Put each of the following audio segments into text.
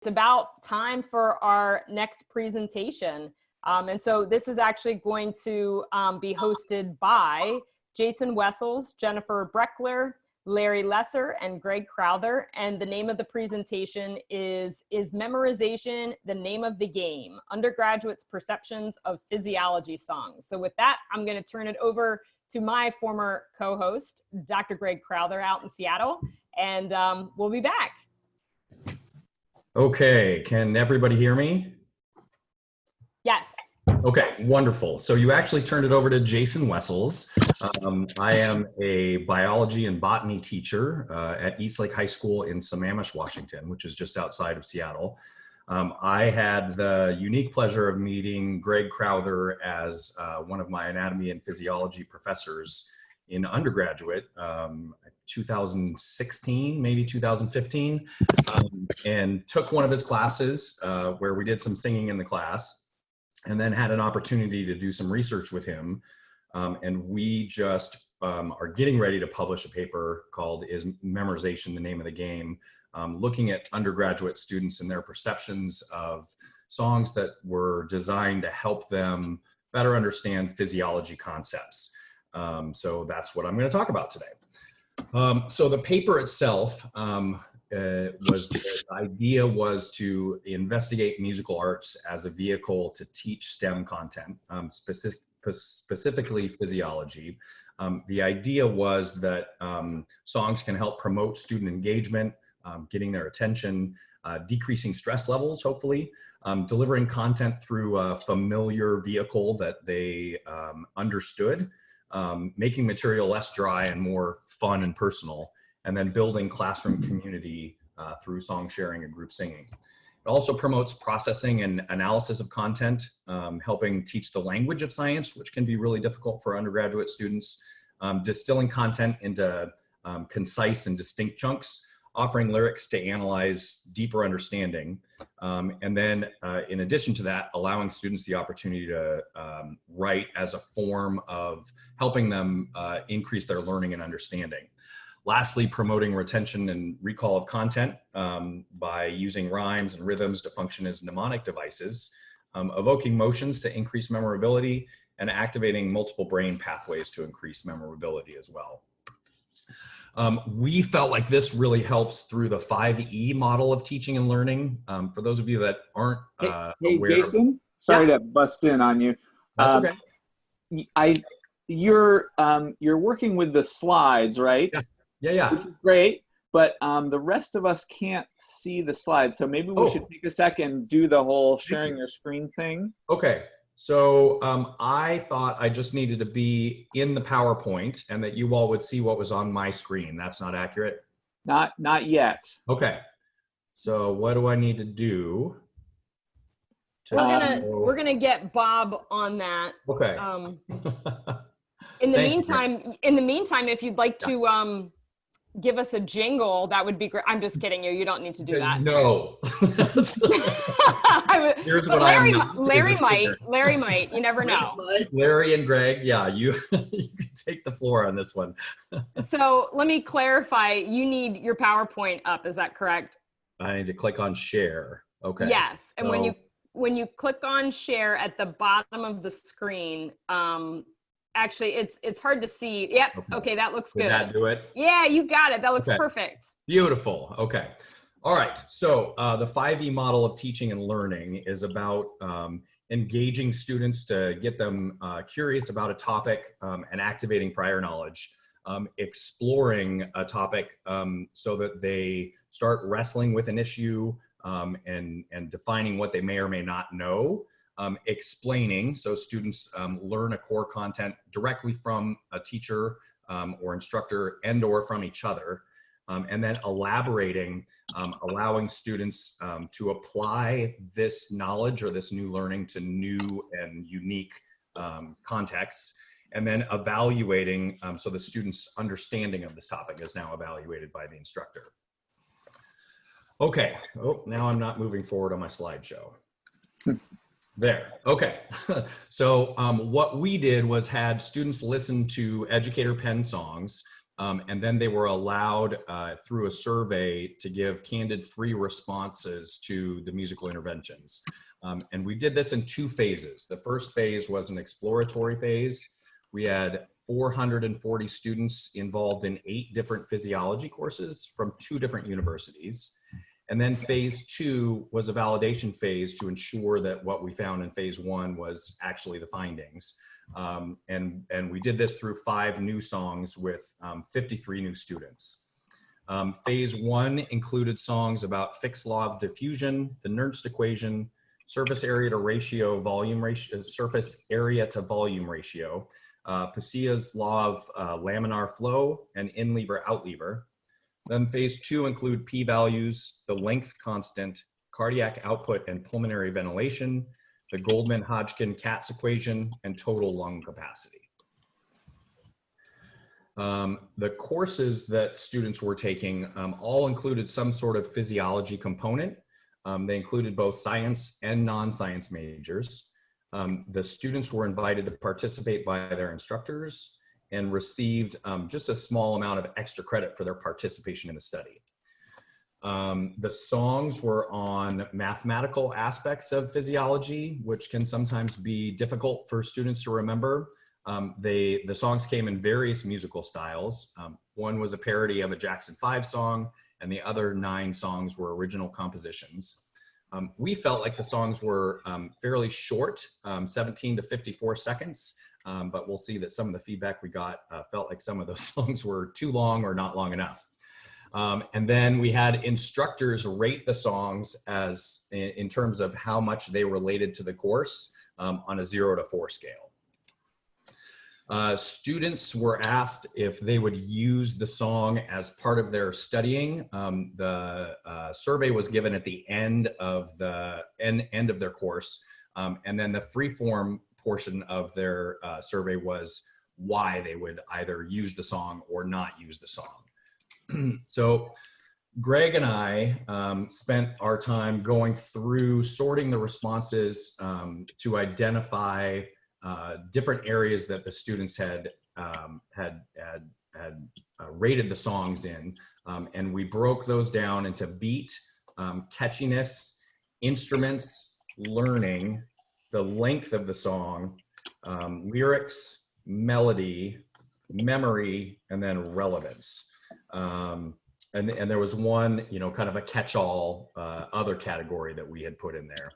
It's about time for our next presentation. And so this is actually going to be hosted by Jason Wessels, Jennifer Breckler, Larry Lesser, and Greg Crowther. And the name of the presentation is Memorization, the Name of the Game? Undergraduates' Perceptions of Physiology Songs. So with that, I'm going to turn it over to my former co-host, Dr. Greg Crowther out in Seattle, and we'll be back. Okay, can everybody hear me? Yes. Okay, wonderful. So you actually turned it over to Jason Wessels. I am a biology and botany teacher at Eastlake High School in Sammamish, Washington, which is just outside of Seattle. I had the unique pleasure of meeting Greg Crowther as one of my anatomy and physiology professors in undergraduate, 2016, maybe 2015, and took one of his classes where we did some singing in the class, and then had an opportunity to do some research with him. And we just are getting ready to publish a paper called Is Memorization the Name of the Game? Looking at undergraduate students and their perceptions of songs that were designed to help them better understand physiology concepts. So that's what I'm going to talk about today. So the paper itself the idea was to investigate musical arts as a vehicle to teach STEM content, specifically physiology. The idea was that songs can help promote student engagement, getting their attention, decreasing stress levels, hopefully, delivering content through a familiar vehicle that they understood, making material less dry and more fun and personal, and then building classroom community through song sharing and group singing. It also promotes processing and analysis of content, helping teach the language of science, which can be really difficult for undergraduate students, distilling content into concise and distinct chunks, offering lyrics to analyze deeper understanding, and then in addition to that, allowing students the opportunity to write as a form of helping them increase their learning and understanding. Lastly, promoting retention and recall of content by using rhymes and rhythms to function as mnemonic devices, evoking motions to increase memorability, and activating multiple brain pathways to increase memorability as well. We felt like this really helps through the 5E model of teaching and learning. For those of you that aren't hey aware Jason, sorry to bust in on you. That's okay. You're working with the slides, right? Yeah. Which is great, but the rest of us can't see the slides, so maybe we should take a second, do the whole sharing your screen thing. Okay. So I thought I just needed to be in the PowerPoint and that you all would see what was on my screen. That's not accurate? Not yet. Okay. So what do I need to do? We're gonna get Bob on that. Okay. In the meantime, if you'd like to give us a jingle, that would be great. I'm just kidding you. You don't need to do that. No. Here's what Larry might. You never know. Larry and Greg, yeah, you can take the floor on this one. So let me clarify. You need your PowerPoint up. Is that correct? I need to click on share. Okay. Yes, and when you click on share at the bottom of the screen, actually, it's hard to see. Yep. Okay, that looks good. Did that do it? Yeah, you got it. That looks perfect. Beautiful. Okay. All right. So the 5E model of teaching and learning is about engaging students to get them curious about a topic and activating prior knowledge, exploring a topic so that they start wrestling with an issue and defining what they may or may not know. Explaining, so students learn a core content directly from a teacher or instructor and or from each other, and then elaborating, allowing students to apply this knowledge or this new learning to new and unique contexts, and then evaluating, so the student's understanding of this topic is now evaluated by the instructor. Okay, now I'm not moving forward on my slideshow. There, okay. So what we did was had students listen to educator-penned songs And then they were allowed through a survey to give candid free responses to the musical interventions. And we did this in 2 phases. The first phase was an exploratory phase. We had 440 students involved in 8 different physiology courses from 2 different universities. And then phase 2 was a validation phase to ensure that what we found in phase 1 was actually the findings. And we did this through 5 new songs with 53 new students. Phase 1 included songs about Fick's law of diffusion, the Nernst equation, surface area to volume ratio, surface area to volume ratio, Pacia's law of laminar flow, and in-lever, out-lever. Then phase 2 include p-values, the length constant, cardiac output and pulmonary ventilation, the Goldman-Hodgkin-Katz equation, and total lung capacity. The courses that students were taking all included some sort of physiology component. They included both science and non-science majors. The students were invited to participate by their instructors and received just a small amount of extra credit for their participation in the study. The songs were on mathematical aspects of physiology, which can sometimes be difficult for students to remember. The songs came in various musical styles. One was a parody of a Jackson 5 song, and the other 9 songs were original compositions. We felt like the songs were fairly short, 17 to 54 seconds, but we'll see that some of the feedback we got felt like some of those songs were too long or not long enough. And then we had instructors rate the songs as in terms of how much they related to the course on a 0 to 4 scale. Students were asked if they would use the song as part of their studying. The survey was given at the end of their course, and then the free-form portion of their survey was why they would either use the song or not use the song. So Greg and I spent our time going through sorting the responses to identify different areas that the students had rated the songs in, and we broke those down into beat, catchiness, instruments, learning, the length of the song, lyrics, melody, memory, and then relevance. And there was one, kind of a catch-all other category that we had put in there.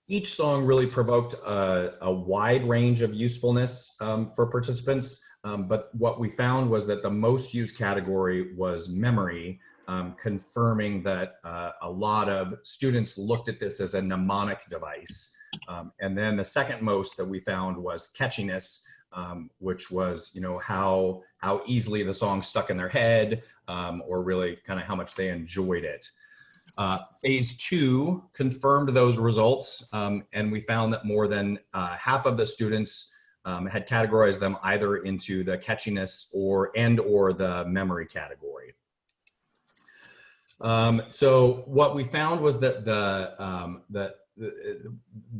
Each song really provoked a wide range of usefulness for participants, but what we found was that the most used category was memory, confirming that a lot of students looked at this as a mnemonic device. And then the second most that we found was catchiness, which was, how easily the song stuck in their head, or really kind of how much they enjoyed it. Phase 2 confirmed those results, and we found that more than half of the students had categorized them either into the catchiness or the memory category. So what we found was that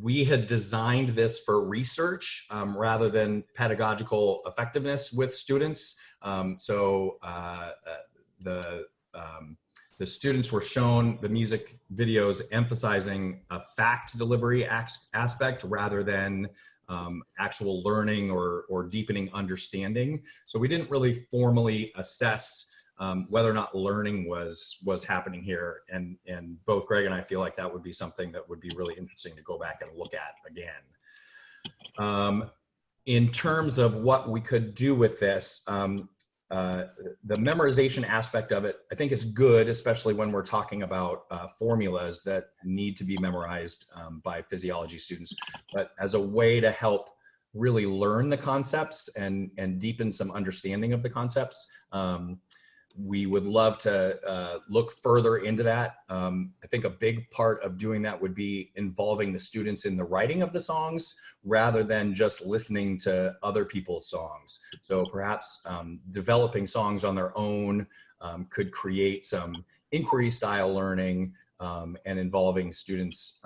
we had designed this for research rather than pedagogical effectiveness with students. The students were shown the music videos emphasizing a fact delivery aspect rather than actual learning or deepening understanding. So we didn't really formally assess whether or not learning was happening here. And both Greg and I feel like that would be something that would be really interesting to go back and look at again. In terms of what we could do with this, the memorization aspect of it, I think is good, especially when we're talking about formulas that need to be memorized by physiology students. But as a way to help really learn the concepts and deepen some understanding of the concepts, we would love to look further into that. I think a big part of doing that would be involving the students in the writing of the songs rather than just listening to other people's songs. So perhaps developing songs on their own could create some inquiry style learning and involving students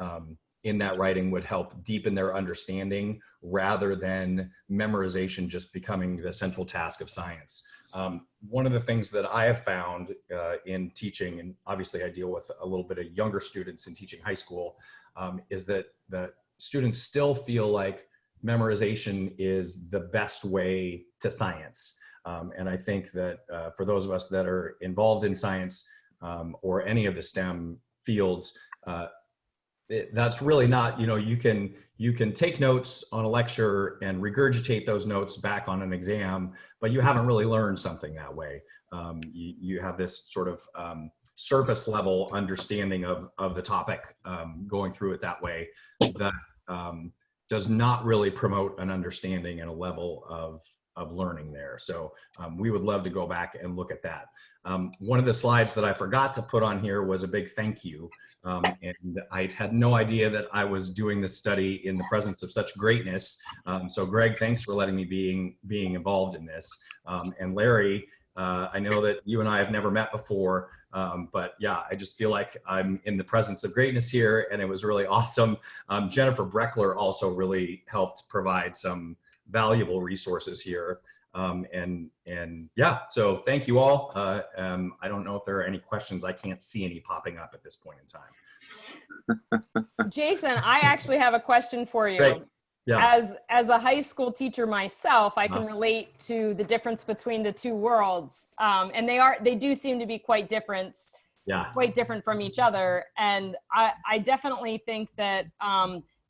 in that writing would help deepen their understanding rather than memorization just becoming the central task of science. One of the things that I have found in teaching, and obviously I deal with a little bit of younger students in teaching high school, is that the students still feel like memorization is the best way to science. And I think that for those of us that are involved in science or any of the STEM fields, that's really not, you can take notes on a lecture and regurgitate those notes back on an exam, but you haven't really learned something that way. You have this sort of surface level understanding of the topic going through it that way that does not really promote an understanding and a level of learning there. So we would love to go back and look at that. One of the slides that I forgot to put on here was a big thank you. And I had no idea that I was doing this study in the presence of such greatness. So Greg, thanks for letting me being involved in this. And Larry, I know that you and I have never met before, but yeah, I just feel like I'm in the presence of greatness here, and it was really awesome. Jennifer Breckler also really helped provide some valuable resources here. And yeah, so thank you all. I don't know if there are any questions. I can't see any popping up at this point in time. Jason, I actually have a question for you. Great. Yeah. As a high school teacher myself, I can relate to the difference between the two worlds. And they do seem to be quite different from each other. And I definitely think that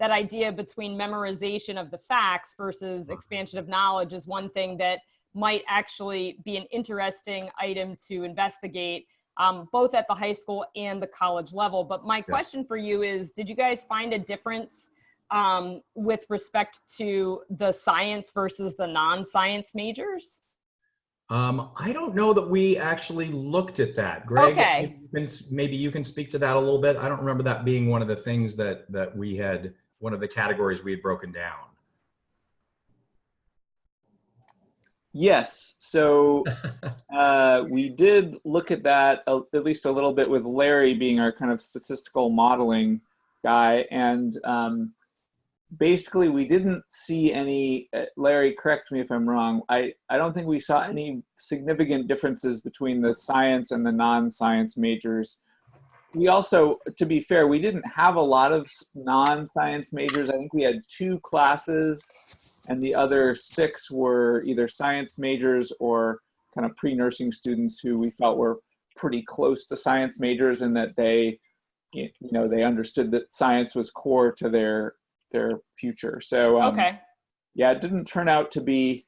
that idea between memorization of the facts versus expansion of knowledge is one thing that might actually be an interesting item to investigate, both at the high school and the college level. But my question for you is, did you guys find a difference with respect to the science versus the non-science majors? I don't know that we actually looked at that. Greg, okay. Maybe you can speak to that a little bit. I don't remember that being one of the things that we had, one of the categories we had broken down. Yes, so we did look at that at least a little bit with Larry being our kind of statistical modeling guy, and basically we didn't see any, Larry, correct me if I'm wrong, I don't think we saw any significant differences between the science and the non-science majors. We also, to be fair, we didn't have a lot of non-science majors. I think we had 2 classes, and the other 6 were either science majors or kind of pre-nursing students who we felt were pretty close to science majors, and that they, they understood that science was core to their future. So yeah, it didn't turn out to be,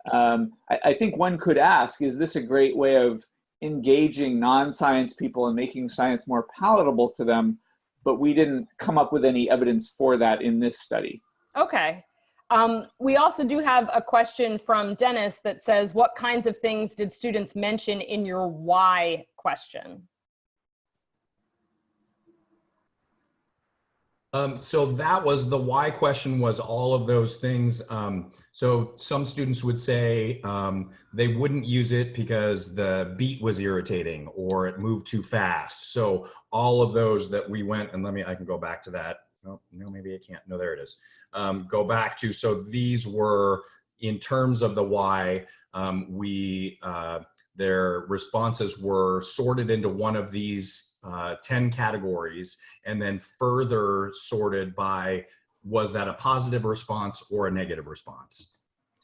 I think one could ask, is this a great way of engaging non-science people and making science more palatable to them? But we didn't come up with any evidence for that in this study. Okay. We also do have a question from Dennis that says, what kinds of things did students mention in your why question? So that was the why question, was all of those things. So some students would say they wouldn't use it because the beat was irritating or it moved too fast. So all of those that we went, and I can go back to that. Oh, no, maybe I can't. No, there it is. Go back to, so these were, in terms of the why, their responses were sorted into one of these 10 categories, and then further sorted by, was that a positive response or a negative response?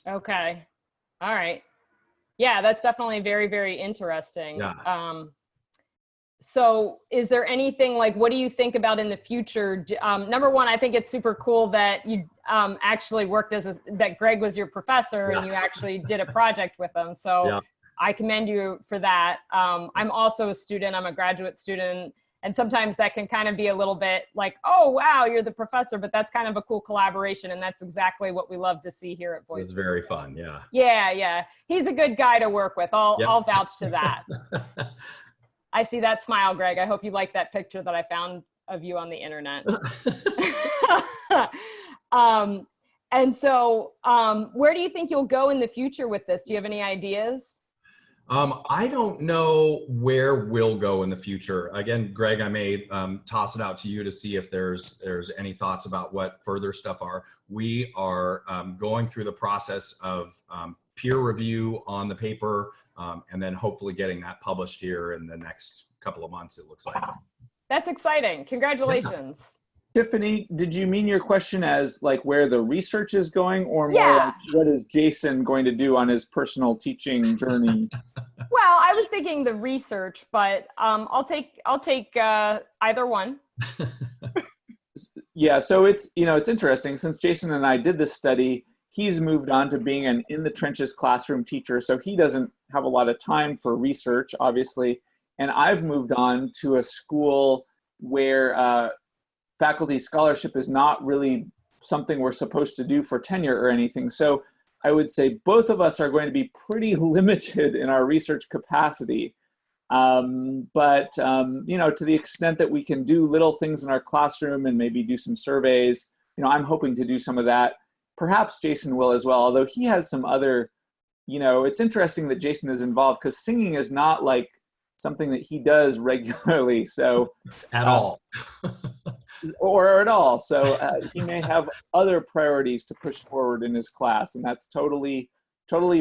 Okay. All right. Yeah, that's definitely very, very interesting. Yeah. So is there anything, like, what do you think about in the future? Number one, I think it's super cool that you actually worked that Greg was your professor, and you actually did a project with him. So I commend you for that. I'm also a student, I'm a graduate student, and sometimes that can kind of be a little bit like, oh, wow, you're the professor, but that's kind of a cool collaboration, and that's exactly what we love to see here at Voices. It's very fun, yeah. Yeah, yeah. He's a good guy to work with. I'll vouch to that. I see that smile, Greg. I hope you like that picture that I found of you on the internet. And so where do you think you'll go in the future with this? Do you have any ideas? I don't know where we'll go in the future. Again, Greg, I may toss it out to you to see if there's any thoughts about what further stuff are. We are going through the process of peer review on the paper, and then hopefully getting that published here in the next couple of months, it looks like. That's exciting. Congratulations. Tiffany, did you mean your question as like where the research is going, or more Yeah. like what is Jason going to do on his personal teaching journey? Well, I was thinking the research, but I'll take either one. Yeah, so it's interesting. Since Jason and I did this study, he's moved on to being an in the trenches classroom teacher, so he doesn't have a lot of time for research, obviously. And I've moved on to a school where faculty scholarship is not really something we're supposed to do for tenure or anything. So I would say both of us are going to be pretty limited in our research capacity. But to the extent that we can do little things in our classroom and maybe do some surveys, I'm hoping to do some of that. Perhaps Jason will as well, although he has some other, it's interesting that Jason is involved because singing is not like something that he does regularly. So At all. or at all. So he may have other priorities to push forward in his class, and that's totally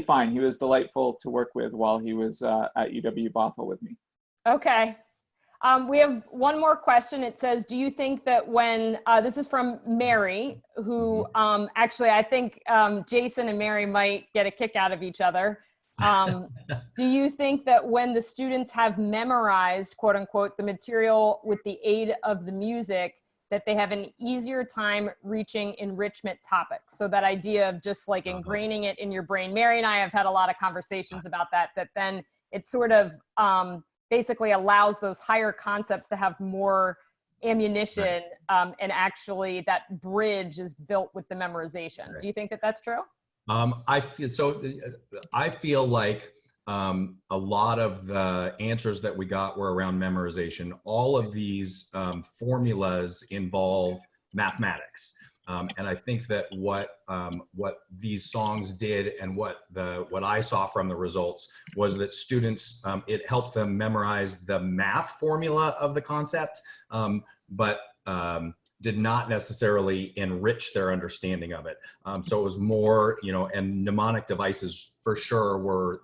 fine. He was delightful to work with while he was at UW-Bothell with me. Okay. We have one more question. It says, do you think that when, this is from Mary, who actually I think Jason and Mary might get a kick out of each other. Do you think that when the students have memorized, quote unquote, the material with the aid of the music, that they have an easier time reaching enrichment topics? So that idea of just like ingraining it in your brain. Mary and I have had a lot of conversations about that then it sort of basically allows those higher concepts to have more ammunition, and actually that bridge is built with the memorization. Right. Do you think that that's true? I feel like a lot of the answers that we got were around memorization. All of these formulas involve mathematics. And I think that what these songs did and what I saw from the results was that students, it helped them memorize the math formula of the concept, but did not necessarily enrich their understanding of it. So it was more, and mnemonic devices for sure were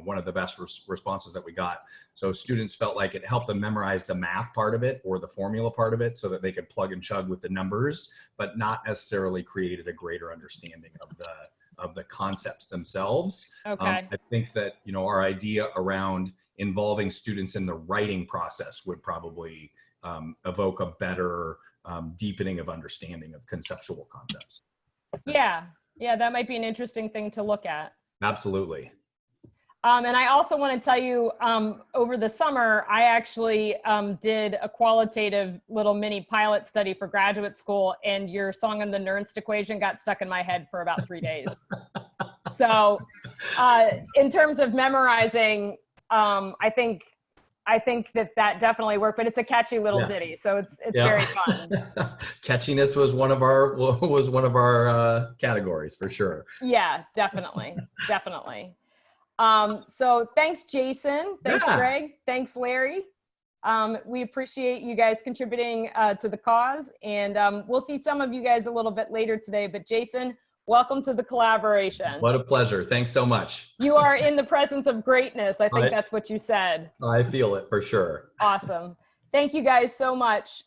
one of the best responses that we got. So students felt like it helped them memorize the math part of it or the formula part of it so that they could plug and chug with the numbers, but not necessarily created a greater understanding of the concepts themselves. Okay. I think that, our idea around involving students in the writing process would probably evoke a better deepening of understanding of conceptual concepts. Yeah, that might be an interesting thing to look at. Absolutely. And I also want to tell you, over the summer, I actually did a qualitative little mini pilot study for graduate school, and your song on the Nernst equation got stuck in my head for about 3 days. So in terms of memorizing, I think that definitely worked, but it's a catchy little ditty, so it's very fun. Catchiness was one of our categories for sure. Yeah, definitely. So thanks, Jason. Thanks, Greg. Thanks, Larry. We appreciate you guys contributing to the cause, and we'll see some of you guys a little bit later today. But Jason, welcome to the collaboration. What a pleasure. Thanks so much. You are in the presence of greatness. I think that's what you said. I feel it for sure. Awesome. Thank you guys so much.